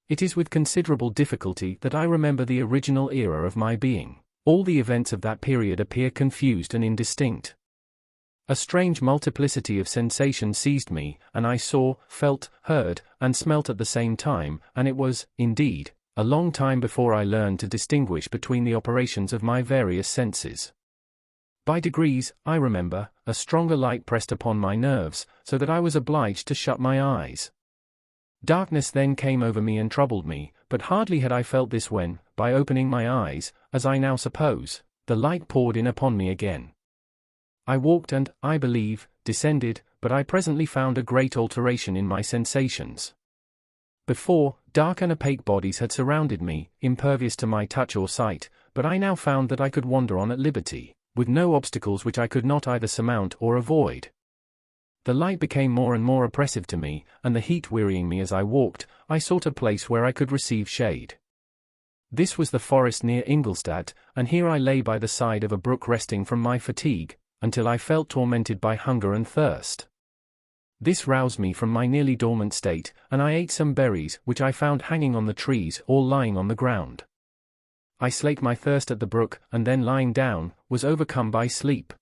It is with considerable difficulty that I remember the original era of my being. All the events of that period appear confused and indistinct. A strange multiplicity of sensations seized me, and I saw, felt, heard, and smelt at the same time, and it was, indeed, a long time before I learned to distinguish between the operations of my various senses. By degrees, I remember, a stronger light pressed upon my nerves, so that I was obliged to shut my eyes. Darkness then came over me and troubled me, but hardly had I felt this when, by opening my eyes, as I now suppose, the light poured in upon me again. I walked and, I believe, descended, but I presently found a great alteration in my sensations. Before, dark and opaque bodies had surrounded me, impervious to my touch or sight, but I now found that I could wander on at liberty, with no obstacles which I could not either surmount or avoid. The light became more and more oppressive to me, and the heat wearying me as I walked, I sought a place where I could receive shade. This was the forest near Ingolstadt, and here I lay by the side of a brook resting from my fatigue, until I felt tormented by hunger and thirst. This roused me from my nearly dormant state, and I ate some berries which I found hanging on the trees or lying on the ground. I slaked my thirst at the brook, and then lying down, was overcome by sleep.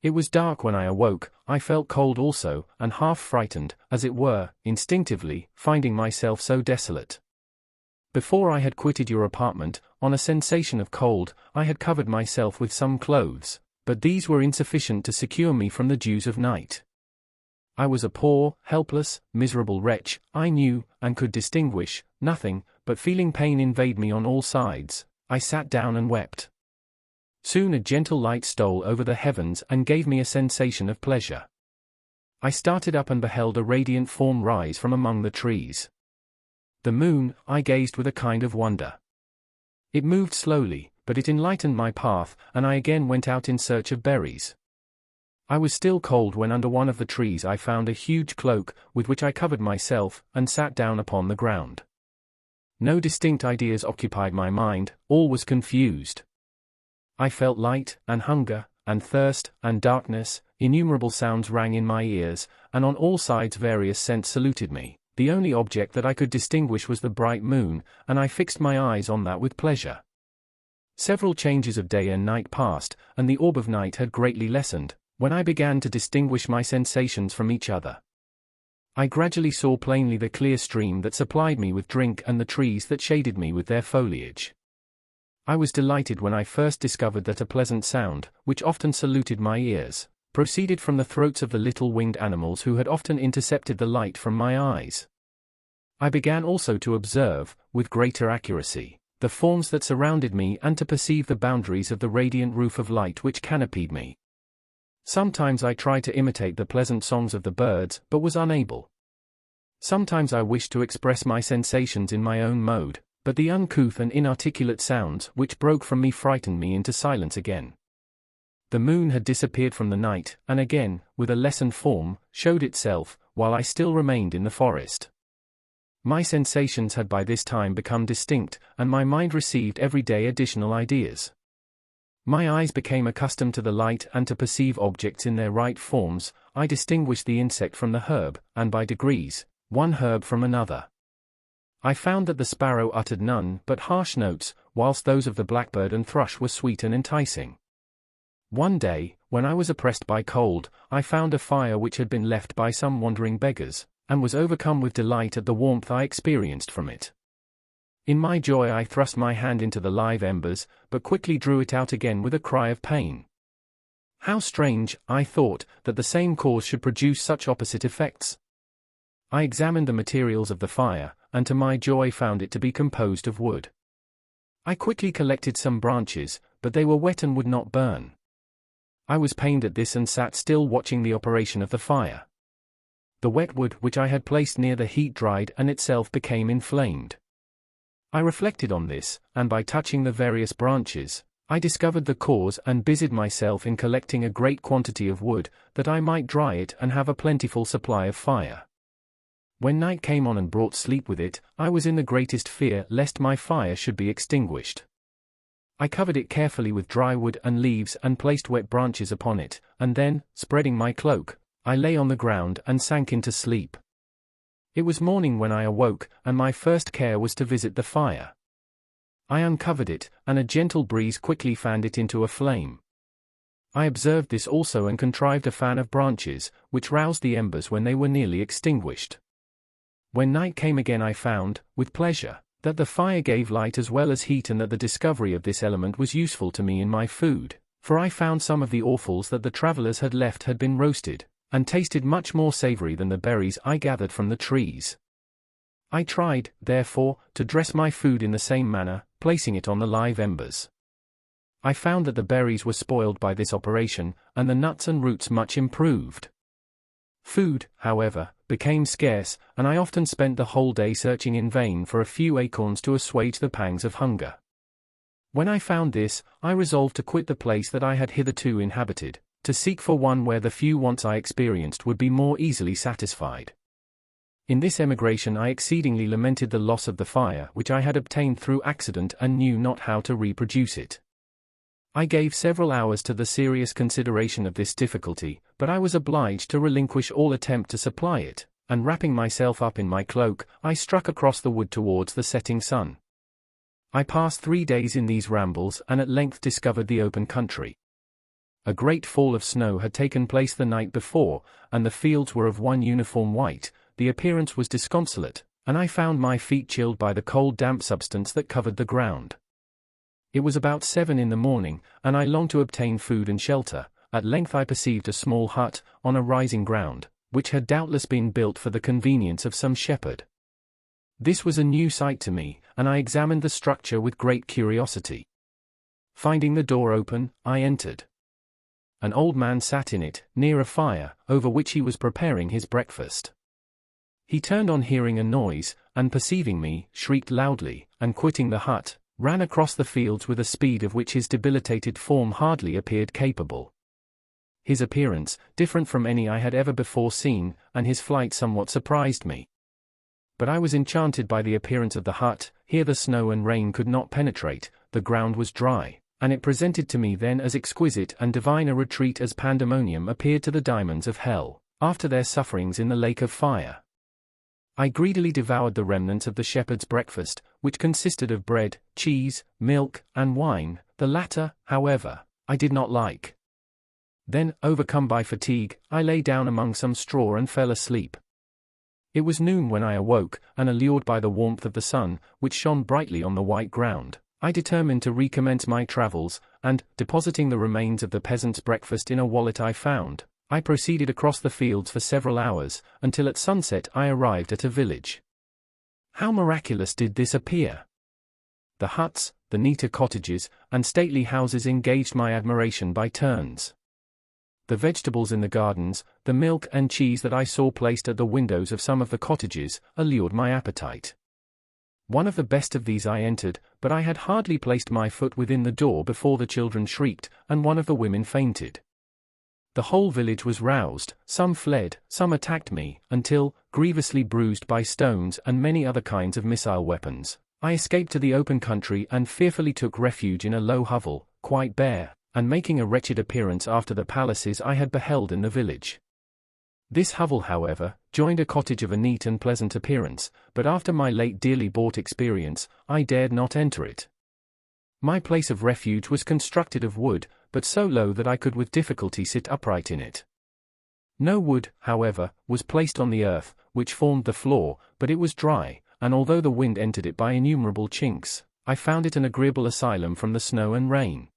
It was dark when I awoke. I felt cold also, and half frightened, as it were, instinctively, finding myself so desolate. Before I had quitted your apartment, on a sensation of cold, I had covered myself with some clothes, but these were insufficient to secure me from the dews of night. I was a poor, helpless, miserable wretch, I knew, and could distinguish, nothing, but feeling pain invade me on all sides. I sat down and wept. Soon a gentle light stole over the heavens and gave me a sensation of pleasure. I started up and beheld a radiant form rise from among the trees. The moon, I gazed with a kind of wonder. It moved slowly, but it enlightened my path, and I again went out in search of berries. I was still cold when under one of the trees I found a huge cloak, with which I covered myself, and sat down upon the ground. No distinct ideas occupied my mind, all was confused. I felt light, and hunger, and thirst, and darkness, innumerable sounds rang in my ears, and on all sides various scents saluted me. The only object that I could distinguish was the bright moon, and I fixed my eyes on that with pleasure. Several changes of day and night passed, and the orb of night had greatly lessened, when I began to distinguish my sensations from each other. I gradually saw plainly the clear stream that supplied me with drink and the trees that shaded me with their foliage. I was delighted when I first discovered that a pleasant sound, which often saluted my ears, proceeded from the throats of the little winged animals who had often intercepted the light from my eyes. I began also to observe, with greater accuracy, the forms that surrounded me and to perceive the boundaries of the radiant roof of light which canopied me. Sometimes I tried to imitate the pleasant songs of the birds, but was unable. Sometimes I wished to express my sensations in my own mode, but the uncouth and inarticulate sounds which broke from me frightened me into silence again. The moon had disappeared from the night, and again, with a lessened form, showed itself, while I still remained in the forest. My sensations had by this time become distinct, and my mind received every day additional ideas. My eyes became accustomed to the light and to perceive objects in their right forms. I distinguished the insect from the herb, and by degrees, one herb from another. I found that the sparrow uttered none but harsh notes, whilst those of the blackbird and thrush were sweet and enticing. One day, when I was oppressed by cold, I found a fire which had been left by some wandering beggars, and was overcome with delight at the warmth I experienced from it. In my joy I thrust my hand into the live embers, but quickly drew it out again with a cry of pain. How strange, I thought, that the same cause should produce such opposite effects. I examined the materials of the fire, and to my joy found it to be composed of wood. I quickly collected some branches, but they were wet and would not burn. I was pained at this and sat still watching the operation of the fire. The wet wood which I had placed near the heat dried and itself became inflamed. I reflected on this, and by touching the various branches, I discovered the cause and busied myself in collecting a great quantity of wood, that I might dry it and have a plentiful supply of fire. When night came on and brought sleep with it, I was in the greatest fear lest my fire should be extinguished. I covered it carefully with dry wood and leaves and placed wet branches upon it, and then, spreading my cloak, I lay on the ground and sank into sleep. It was morning when I awoke, and my first care was to visit the fire. I uncovered it, and a gentle breeze quickly fanned it into a flame. I observed this also and contrived a fan of branches, which roused the embers when they were nearly extinguished. When night came again I found, with pleasure, that the fire gave light as well as heat and that the discovery of this element was useful to me in my food, for I found some of the offals that the travellers had left had been roasted, and tasted much more savoury than the berries I gathered from the trees. I tried, therefore, to dress my food in the same manner, placing it on the live embers. I found that the berries were spoiled by this operation, and the nuts and roots much improved. Food, however, became scarce, and I often spent the whole day searching in vain for a few acorns to assuage the pangs of hunger. When I found this, I resolved to quit the place that I had hitherto inhabited, to seek for one where the few wants I experienced would be more easily satisfied. In this emigration I exceedingly lamented the loss of the fire which I had obtained through accident and knew not how to reproduce it. I gave several hours to the serious consideration of this difficulty, but I was obliged to relinquish all attempt to supply it, and wrapping myself up in my cloak, I struck across the wood towards the setting sun. I passed 3 days in these rambles and at length discovered the open country. A great fall of snow had taken place the night before, and the fields were of one uniform white. The appearance was disconsolate, and I found my feet chilled by the cold damp substance that covered the ground. It was about 7 in the morning, and I longed to obtain food and shelter. At length I perceived a small hut, on a rising ground, which had doubtless been built for the convenience of some shepherd. This was a new sight to me, and I examined the structure with great curiosity. Finding the door open, I entered. An old man sat in it, near a fire, over which he was preparing his breakfast. He turned on hearing a noise, and perceiving me, shrieked loudly, and quitting the hut, ran across the fields with a speed of which his debilitated form hardly appeared capable. His appearance, different from any I had ever before seen, and his flight somewhat surprised me. But I was enchanted by the appearance of the hut. Here the snow and rain could not penetrate, the ground was dry, and it presented to me then as exquisite and divine a retreat as pandemonium appeared to the demons of hell, after their sufferings in the lake of fire. I greedily devoured the remnants of the shepherd's breakfast, which consisted of bread, cheese, milk, and wine. The latter, however, I did not like. Then, overcome by fatigue, I lay down among some straw and fell asleep. It was noon when I awoke, and allured by the warmth of the sun, which shone brightly on the white ground, I determined to recommence my travels, and, depositing the remains of the peasant's breakfast in a wallet I found, I proceeded across the fields for several hours, until at sunset I arrived at a village. How miraculous did this appear! The huts, the neater cottages, and stately houses engaged my admiration by turns. The vegetables in the gardens, the milk and cheese that I saw placed at the windows of some of the cottages, allured my appetite. One of the best of these I entered, but I had hardly placed my foot within the door before the children shrieked, and one of the women fainted. The whole village was roused, some fled, some attacked me, until, grievously bruised by stones and many other kinds of missile weapons, I escaped to the open country and fearfully took refuge in a low hovel, quite bare, and making a wretched appearance after the palaces I had beheld in the village. This hovel, however, joined a cottage of a neat and pleasant appearance, but after my late dearly bought experience, I dared not enter it. My place of refuge was constructed of wood, but so low that I could with difficulty sit upright in it. No wood, however, was placed on the earth, which formed the floor, but it was dry, and although the wind entered it by innumerable chinks, I found it an agreeable asylum from the snow and rain.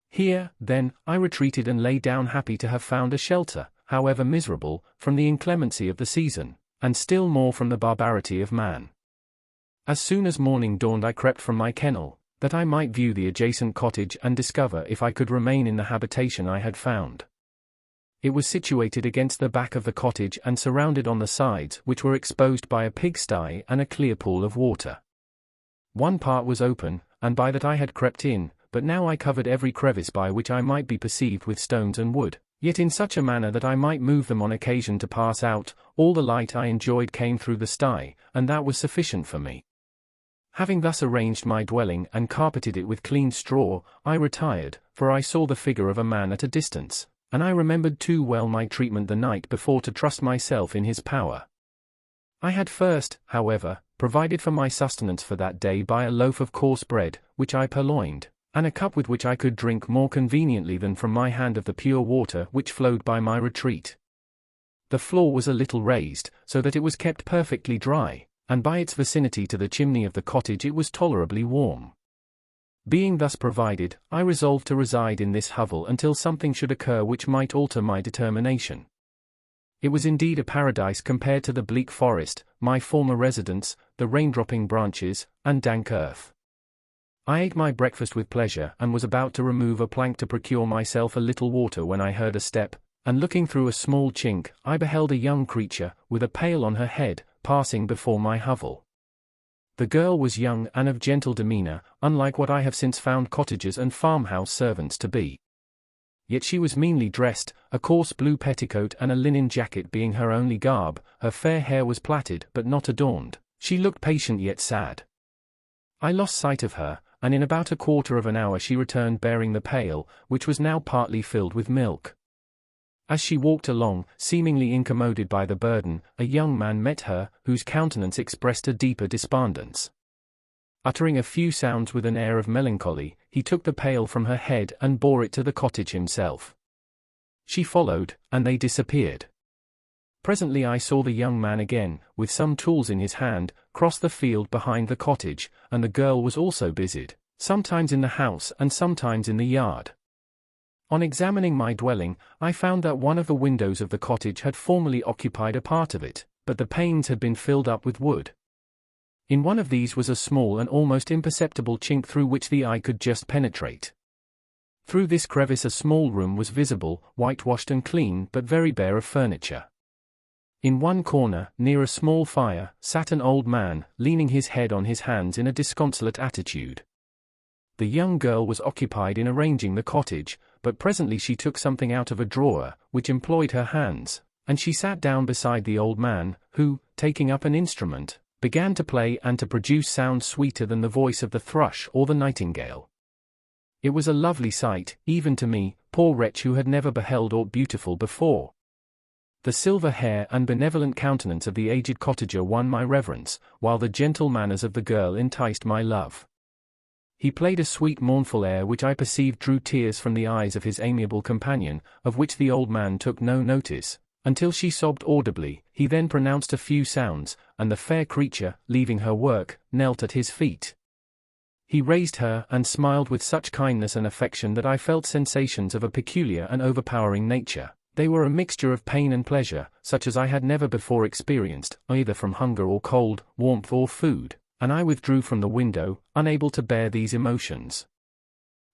Here, then, I retreated and lay down happy to have found a shelter, however miserable, from the inclemency of the season, and still more from the barbarity of man. As soon as morning dawned I crept from my kennel, that I might view the adjacent cottage and discover if I could remain in the habitation I had found. It was situated against the back of the cottage and surrounded on the sides, which were exposed by a pigsty and a clear pool of water. One part was open, and by that I had crept in, but now I covered every crevice by which I might be perceived with stones and wood, yet in such a manner that I might move them on occasion to pass out. All the light I enjoyed came through the sty, and that was sufficient for me. Having thus arranged my dwelling and carpeted it with clean straw, I retired, for I saw the figure of a man at a distance, and I remembered too well my treatment the night before to trust myself in his power. I had first, however, provided for my sustenance for that day by a loaf of coarse bread, which I purloined, and a cup with which I could drink more conveniently than from my hand of the pure water which flowed by my retreat. The floor was a little raised, so that it was kept perfectly dry, and by its vicinity to the chimney of the cottage it was tolerably warm. Being thus provided, I resolved to reside in this hovel until something should occur which might alter my determination. It was indeed a paradise compared to the bleak forest, my former residence, the raindropping branches, and dank earth. I ate my breakfast with pleasure and was about to remove a plank to procure myself a little water when I heard a step, and looking through a small chink, I beheld a young creature, with a pail on her head, passing before my hovel. The girl was young and of gentle demeanor, unlike what I have since found cottagers and farmhouse servants to be. Yet she was meanly dressed, a coarse blue petticoat and a linen jacket being her only garb, her fair hair was plaited but not adorned, she looked patient yet sad. I lost sight of her, and in about a quarter of an hour she returned bearing the pail, which was now partly filled with milk. As she walked along, seemingly incommoded by the burden, a young man met her, whose countenance expressed a deeper despondence. Uttering a few sounds with an air of melancholy, he took the pail from her head and bore it to the cottage himself. She followed, and they disappeared. Presently I saw the young man again, with some tools in his hand, cross the field behind the cottage, and the girl was also busied, sometimes in the house and sometimes in the yard. On examining my dwelling, I found that one of the windows of the cottage had formerly occupied a part of it, but the panes had been filled up with wood. In one of these was a small and almost imperceptible chink through which the eye could just penetrate. Through this crevice a small room was visible, whitewashed and clean but very bare of furniture. In one corner, near a small fire, sat an old man, leaning his head on his hands in a disconsolate attitude. The young girl was occupied in arranging the cottage, but presently she took something out of a drawer, which employed her hands, and she sat down beside the old man, who, taking up an instrument, began to play and to produce sounds sweeter than the voice of the thrush or the nightingale. It was a lovely sight, even to me, poor wretch who had never beheld aught beautiful before. The silver hair and benevolent countenance of the aged cottager won my reverence, while the gentle manners of the girl enticed my love. He played a sweet mournful air which I perceived drew tears from the eyes of his amiable companion, of which the old man took no notice, until she sobbed audibly. He then pronounced a few sounds, and the fair creature, leaving her work, knelt at his feet. He raised her and smiled with such kindness and affection that I felt sensations of a peculiar and overpowering nature. They were a mixture of pain and pleasure, such as I had never before experienced, either from hunger or cold, warmth or food, and I withdrew from the window, unable to bear these emotions.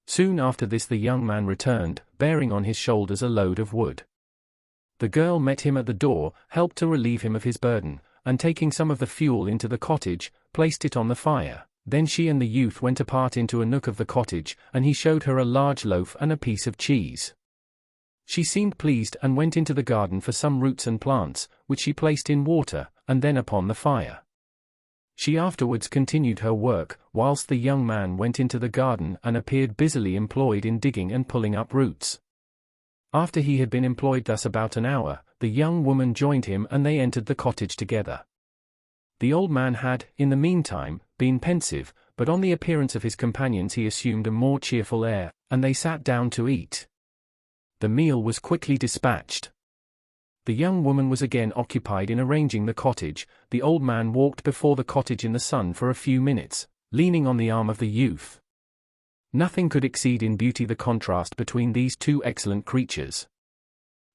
Soon after this the young man returned, bearing on his shoulders a load of wood. The girl met him at the door, helped to relieve him of his burden, and taking some of the fuel into the cottage, placed it on the fire. Then she and the youth went apart into a nook of the cottage, and he showed her a large loaf and a piece of cheese. She seemed pleased and went into the garden for some roots and plants, which she placed in water, and then upon the fire. She afterwards continued her work, whilst the young man went into the garden and appeared busily employed in digging and pulling up roots. After he had been employed thus about an hour, the young woman joined him and they entered the cottage together. The old man had, in the meantime, been pensive, but on the appearance of his companions he assumed a more cheerful air, and they sat down to eat. The meal was quickly dispatched. The young woman was again occupied in arranging the cottage. The old man walked before the cottage in the sun for a few minutes, leaning on the arm of the youth. Nothing could exceed in beauty the contrast between these two excellent creatures.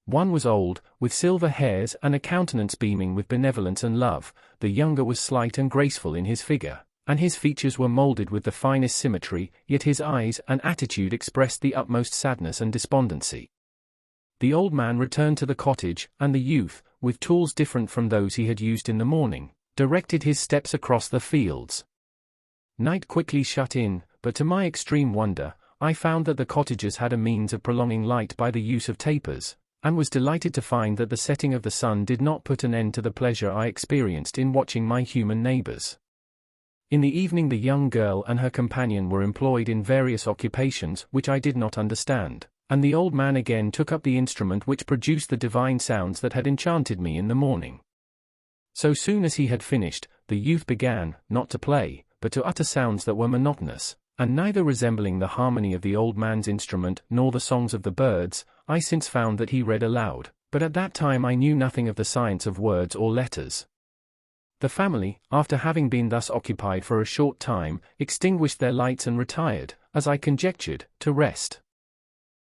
One was old, with silver hairs and a countenance beaming with benevolence and love. The younger was slight and graceful in his figure, and his features were molded with the finest symmetry, yet his eyes and attitude expressed the utmost sadness and despondency. The old man returned to the cottage, and the youth, with tools different from those he had used in the morning, directed his steps across the fields. Night quickly shut in, but to my extreme wonder, I found that the cottagers had a means of prolonging light by the use of tapers, and was delighted to find that the setting of the sun did not put an end to the pleasure I experienced in watching my human neighbors. In the evening the young girl and her companion were employed in various occupations which I did not understand, and the old man again took up the instrument which produced the divine sounds that had enchanted me in the morning. So soon as he had finished, the youth began, not to play, but to utter sounds that were monotonous, and neither resembling the harmony of the old man's instrument nor the songs of the birds. I since found that he read aloud, but at that time I knew nothing of the science of words or letters. The family, after having been thus occupied for a short time, extinguished their lights and retired, as I conjectured, to rest.